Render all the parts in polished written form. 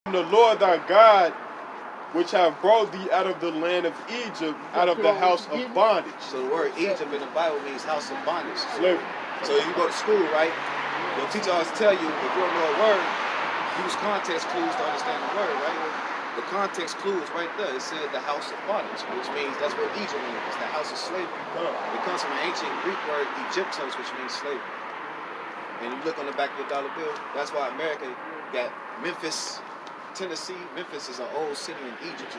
The Lord thy God, which have brought thee out of the land of Egypt, out of the house of bondage. So the word Egypt in the Bible means house of bondage. Slavery. So you go to school, right? Your teacher always tell you, if you don't know a word, use context clues to understand the word, right? The context clue is right there. It said the house of bondage, which means that's where Egypt is. It's the house of slavery. It comes from an ancient Greek word, Egyptos, which means slavery. And you look on the back of your dollar bill, that's why America got Memphis, Tennessee. Memphis is an old city in Egypt.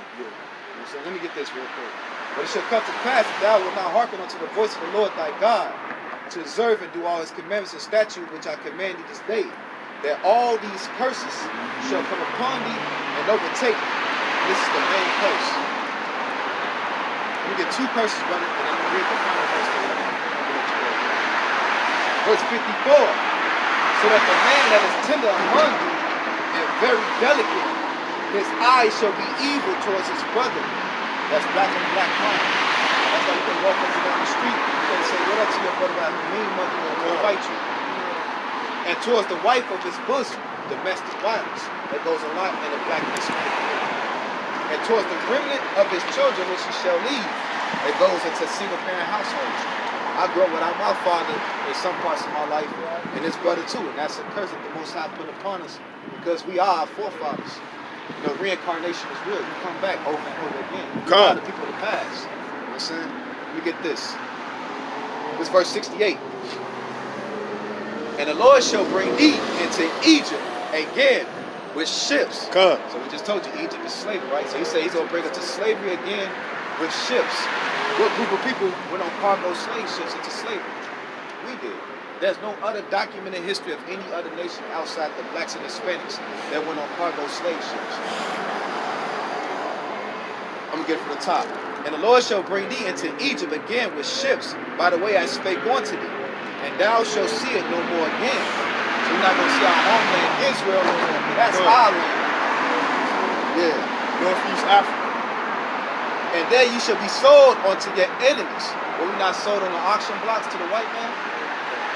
So let me get this real quick. But it shall come to pass that thou wilt not hearken unto the voice of the Lord thy God, to observe and do all his commandments and statutes which I command thee this day, that all these curses shall come upon thee and overtake thee. This is the main curse. We get two curses, brother, and I'm going to read the final verse for you. Verse 54. So that the man that is tender among you and very delicate, his eyes shall be evil towards his brother. That's black on black crime. That's why you can walk up and down the street and say, what up to your brother? I have a mean mother and will fight you. And towards the wife of his bosom, domestic violence. That goes a lot in the black and Hispanic community. And towards the remnant of his children which he shall leave, it goes into single parent households. I grew up without my father in some parts of my life, and his brother too, and that's a curse that the Most High put upon us because we are our forefathers. You know, reincarnation is real. You come back over and over again. We are the people of the past. You know what I'm saying? Let me get this. This is verse 68. And the Lord shall bring thee into Egypt again with ships. So we just told you Egypt is slavery, right? So he said he's going to bring us to slavery again with ships. What group of people went on cargo slave ships into slavery? We did. There's no other documented history of any other nation outside the blacks and Hispanics that went on cargo slave ships. I'm going to get it from the top. And the Lord shall bring thee into Egypt again with ships, by the way I spake unto thee, and thou shalt see it no more again. So we're not going to see our homeland Israel no more, but that's our land. Yeah, Northeast Africa. And there you shall be sold unto your enemies. Well, we're not sold on the auction blocks to the white man.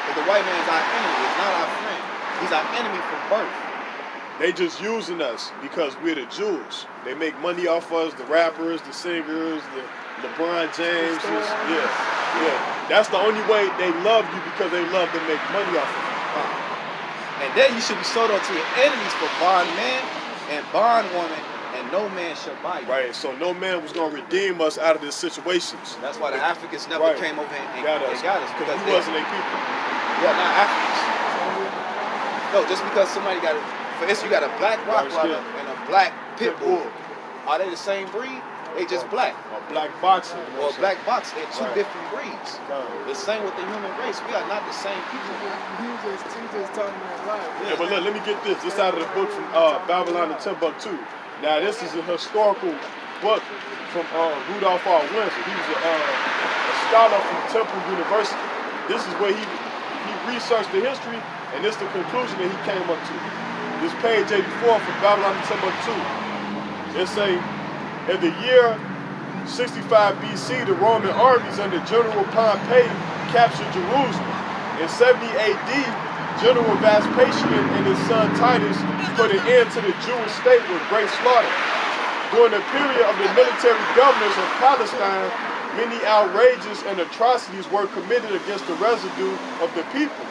But the white man's our enemy. It's not our friend. He's our enemy from birth. They just using us because we're the Jews. They make money off us, the rappers, the singers, the LeBron James. Yeah. That's the only way they love you, because they love to make money off of you. And there you should be sold unto your enemies for bondman and bondwoman, and no man shall buy you. Right, so no man was going to redeem us out of these situations. That's why the Africans never came over and got us. Because we wasn't a people. Yeah, not Africans. No, just because somebody got it. For instance, you got a black Rottweiler and a black pit bull. Are they the same breed? They just black. Or black boxer. Or black boxer. They're two different breeds. The same with the human race. We are not the same people. He just telling me his life. Yeah, but look, let me get this. This out of the book from Babylon and Timbuktu. Now, this is a historical book from Rudolph R. Windsor. He was a scholar from Temple University. This is where he researched the history, and this is the conclusion that he came up to. This page 84 from Babylon and Timbuktu. It say, in the year 65 BC, the Roman armies under General Pompey captured Jerusalem. In 70 AD, General Vespasian and his son Titus put an end to the Jewish state with great slaughter. During the period of the military governors of Palestine, many outrages and atrocities were committed against the residue of the people.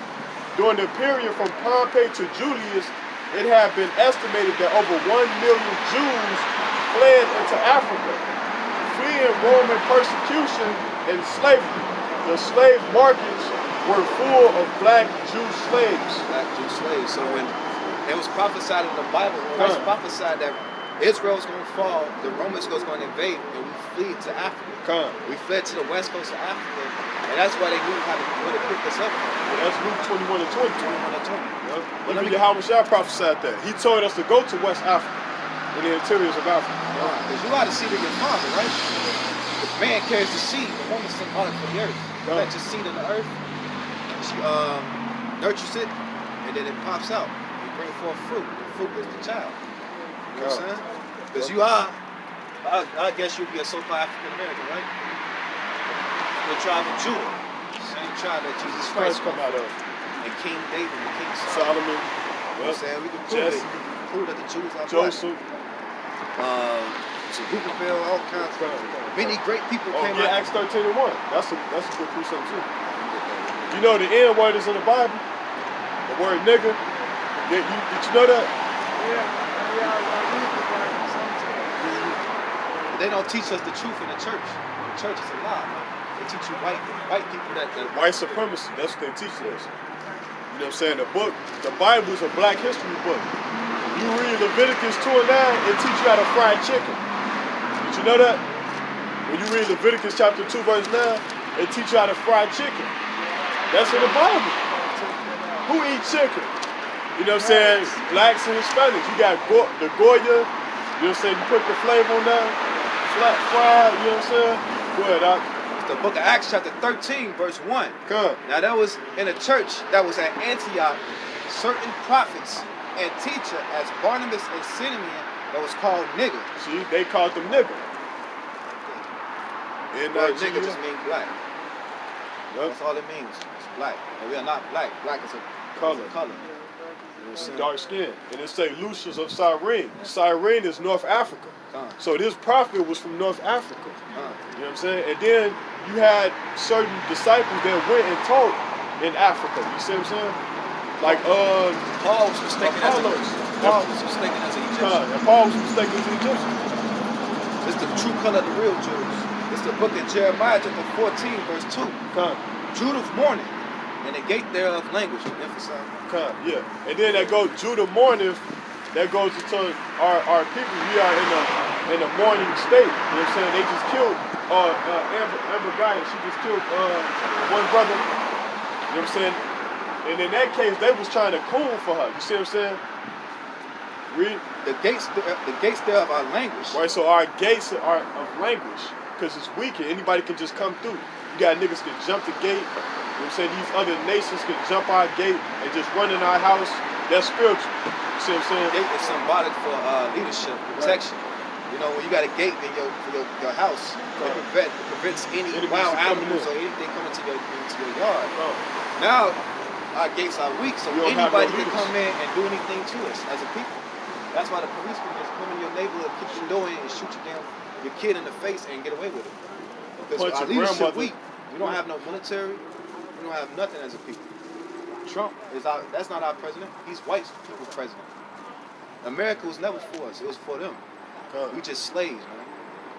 During the period from Pompey to Julius, it had been estimated that over 1 million Jews fled into Africa, fleeing Roman persecution and slavery. The slave markets were full of black Jew slaves. Black Jew slaves. So when it was prophesied in the Bible, Christ prophesied that Israel was going to fall, the Romans was going to invade, and we fled to Africa. We fled to the west coast of Africa, and that's why they knew how to pick us up. That's Luke 21 and 20. 21 and 20. But even Yahushua prophesied that. He told us to go to West Africa, in the interiors of Africa. Because you are the seed of your father, right? If man carries the seed, the woman sent out for the earth. You let your seed in the earth, she nurtures it, and then it pops out. You bring forth fruit. The fruit is the child. You know what I'm saying? Because you are, I guess you'd be a so-called African American, right? The tribe of Judah. Same tribe that Jesus Christ come out of. And King David and King Solomon. know what I'm saying? We can prove it. Jesse. We can prove that the Jews are Joseph. black. Zerubbabel, all kinds of many great people came yeah, out. Acts 13:1. That's a good precept too. You know the N word is in the Bible? The word nigga. Did you know that? Yeah, I read the Bible sometimes. They don't teach us the truth in the church. The church is a lie. They teach you white people that White supremacy. That's what they teach us. You know what I'm saying? The Bible is a black history book. You read Leviticus 2 and 9, it teach you how to fry chicken. Did you know that? When you read Leviticus chapter 2 verse 9, it teach you how to fry chicken. That's in the Bible. Who eat chicken? You know what I'm saying? Blacks and Hispanics. You got the Goya. You know what I'm saying? You put the flavor on there. Flat fried. You know what I'm saying? Go ahead, Doc. It's the book of Acts chapter 13 verse 1. Come. Now that was in a church that was at Antioch. Certain prophets and teacher as Barnabas and Simeon that was called nigger. See, they called them nigger. In Word nigger just means black. Yep. That's all it means. It's black. And we are not black. Black is a Color. You know what I'm saying? Dark skin. And it say Lucius of Cyrene. Cyrene is North Africa. So this prophet was from North Africa. You know what I'm saying? And then you had certain disciples that went and taught in Africa. You see what I'm saying? Like Paul was mistaken as an Egyptian. And Paul was mistaken as an Egyptian. It's the true color of the real Jews. It's the book of Jeremiah chapter 14 verse 2. Judah mourning, and the gate thereof language. Emphasize. Yeah. And then that goes Judah mourning. That goes into our people. We are in a mourning state. You know what I'm saying? They just killed Amber Guy. She just killed one brother. You know what I'm saying? And in that case, they was trying to coon for her. You see what I'm saying? Read. The gates thereof are language. Right, so our gates are of language. Because it's weakened. Anybody can just come through. You got niggas can jump the gate. You know what I'm saying? These other nations can jump our gate and just run in our house. That's spiritual. You see what I'm saying? Gate is symbolic for leadership, protection. Right. You know, when you got a gate in your house, it prevents any wild animals or anything coming to your yard. Now, our gates are weak, so anybody can come in and do anything to us as a people. That's why the police can just come in your neighborhood, kick your door in, and shoot your kid in the face and get away with it. Because our leadership weak. We don't have no military. We don't have nothing as a people. Trump that's not our president. He's white people president. America was never for us. It was for them. We just slaves, man.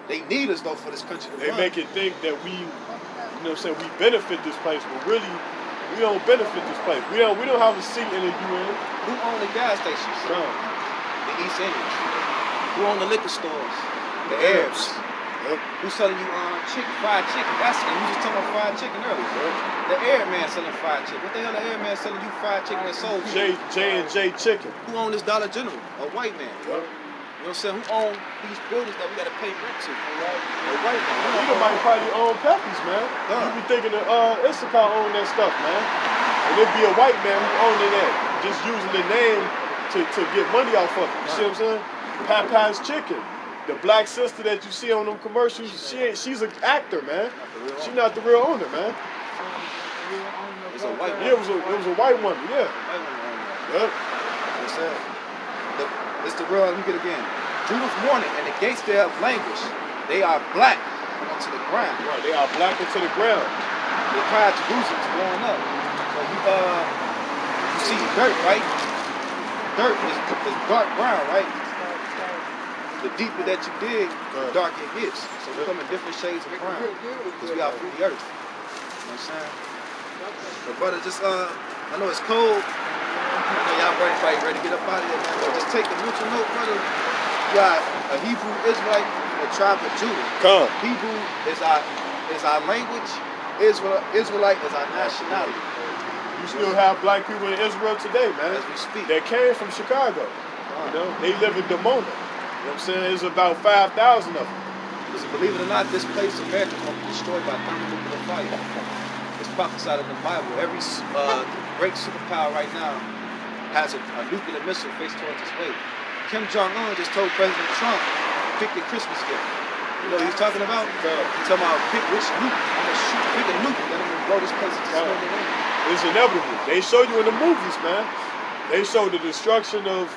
They need us though for this country to run. Make it think that we, you know what I'm saying, we benefit this place, but really we don't benefit this place. We don't have a seat in the UN. Who own the gas stations? The East Indians. Who own the liquor stores? The Arabs. Yep. Who's selling you fried chicken? And you just talking about fried chicken earlier. Yep. The Arab man selling fried chicken. What the hell the Arab man selling you fried chicken and soul food? J&J chicken. Who own this Dollar General? A white man. Yep. You know what I'm saying? Who own these buildings that we got to pay rent to? A white man. You probably own Peppies, man. You be thinking Issachar own that stuff, man. And it'd be a white man who owning that. Just using the name to get money off of it. You see what I'm saying? Papa's Chicken. The black sister that you see on them commercials, she's an actor, man. She's not the real owner, man. It's a white woman. Yeah, it was a white woman, yeah. Yep. It's the real, let me get it again. Judah's mourning, and the gates thereof language. They are black onto the ground. Right, they are black into the ground. They cry Jerusalem's going up. So you see dirt, right? Dirt is dark brown, right? The deeper that you dig, the darker it gets. So we come in different shades of brown because we are from the earth. You know what I'm saying? But brother, just I know it's cold. I know y'all probably ready to get up out of here, man. But just take the mental note, brother. You got a Hebrew Israelite from the tribe of Judah. Hebrew is our language. Israelite is our nationality. You still have black people in Israel today, man. As we speak. They came from Chicago. You know, they live in Dimona. You know what I'm saying? There's about 5,000 of them. Listen, believe it or not, this place, America, is going to be destroyed by nuclear fire. It's prophesied in the Bible. Every great superpower right now has a nuclear missile faced towards its way. Kim Jong-un just told President Trump, pick your Christmas gift. You know what he's talking about? He's talking about pick which nuke. I'm going to pick a nuke and let him blow this place into smoldering. It's inevitable. They show you in the movies, man. They show the destruction of,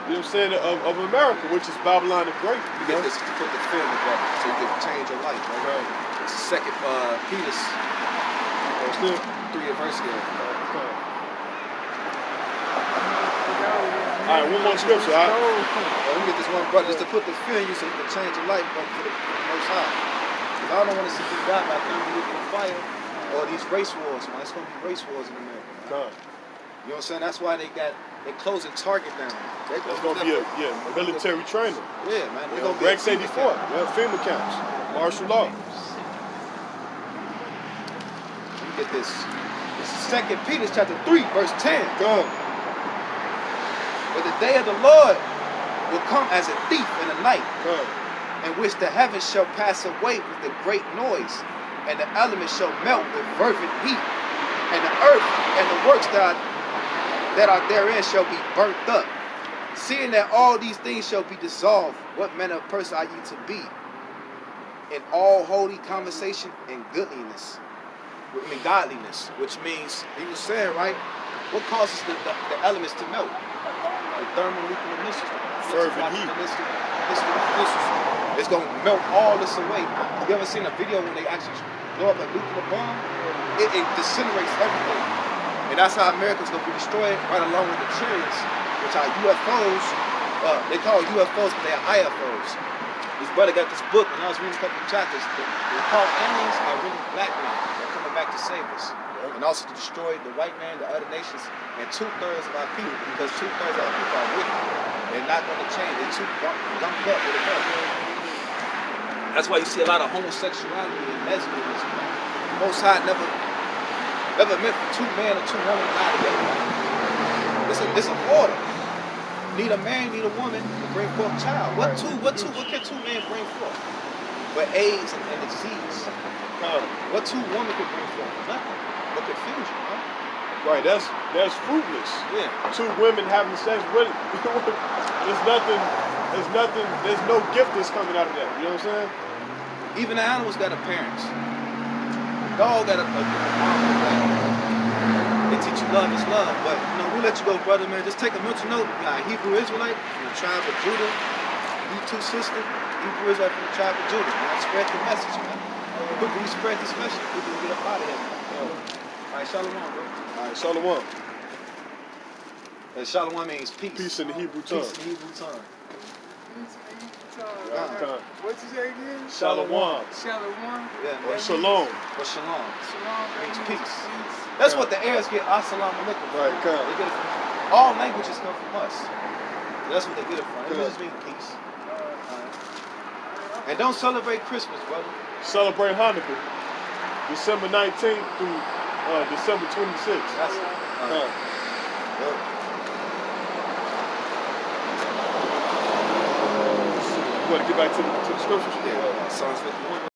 you know what I'm saying, of America, which is Babylon the Great. You get this to put the fear in the brother, so you can change your life. Right? It's the second Peter's. Verse 3. 3 and verse here. All right, one more scripture. All right? Let me get this one, brother, just to put the fear in you so you can change your life, brother, for the Most High. Because I don't want to see people die by thermal nuclear fire or these race wars, man. It's going to be race wars in America. God. You know what I'm saying? That's why they're closing Target down. That's going to be a military training. Yeah, man. You know, Rex 84. Yeah, FEMA camps. Martial law. Let me get this. This is 2 Peter chapter 3, verse 10. God. But the day of the Lord will come as a thief in the night, God. in which the heavens shall pass away with a great noise, and the elements shall melt with fervent heat, and the earth and the works that are therein shall be burnt up. Seeing that all these things shall be dissolved, what manner of person are ye to be? In all holy conversation and godliness, which means, he was saying, right, what causes the elements to melt? The thermonuclear missiles, Fervent heat. It's going to melt all this away. You ever seen a video when they actually blow up a nuclear bomb? It disintegrates everything. And that's how America's going to be destroyed, right along with the chariots, which are UFOs. They call UFOs, but they are IFOs. This brother got this book, and I was reading a couple of chapters. They call aliens are really black men. They're coming back to save us. And also to destroy the white man, the other nations, and 2/3 of our people, because 2/3 of our people are wicked. They're not going to change. They're too lumped up with the That's why you see a lot of homosexuality and lesbianism. Most High never meant for 2 men or 2 women to lie together. It's an order. Need a man, need a woman to bring forth a child. What can 2 men bring forth? But AIDS and the disease. What 2 women can bring forth? Nothing. But confusion, huh? Right, that's fruitless. Yeah. 2 women having sex with there's no gift that's coming out of that. You know what I'm saying? Even the animals got a parents. Dog got a mom. They teach you love is love. But we let you go, brother, man. Just take a mental note. You got a Hebrew Israelite from the tribe of Judah. You 2 sisters, Hebrew Israelite from the tribe of Judah. Man, spread the message, man. Quicker we spread this message, quicker we get up out of here, man. All right, shalom, bro. All right, shalom. And shalom means peace. Peace in the Hebrew tongue. Peace in the Hebrew tongue. What's it say again? Shalom. Shalom. Yeah, Or man. shalom. Or shalom. Shalom Means means peace. That's what the Arabs get. Assalamu alaikum. Right, come. They get it from, all languages come from us. That's what they get it from. It just means peace. And don't celebrate Christmas, brother. Celebrate Hanukkah. December 19th through December 26th. That's it. You want to get back to the scriptures? Yeah, Psalms 51.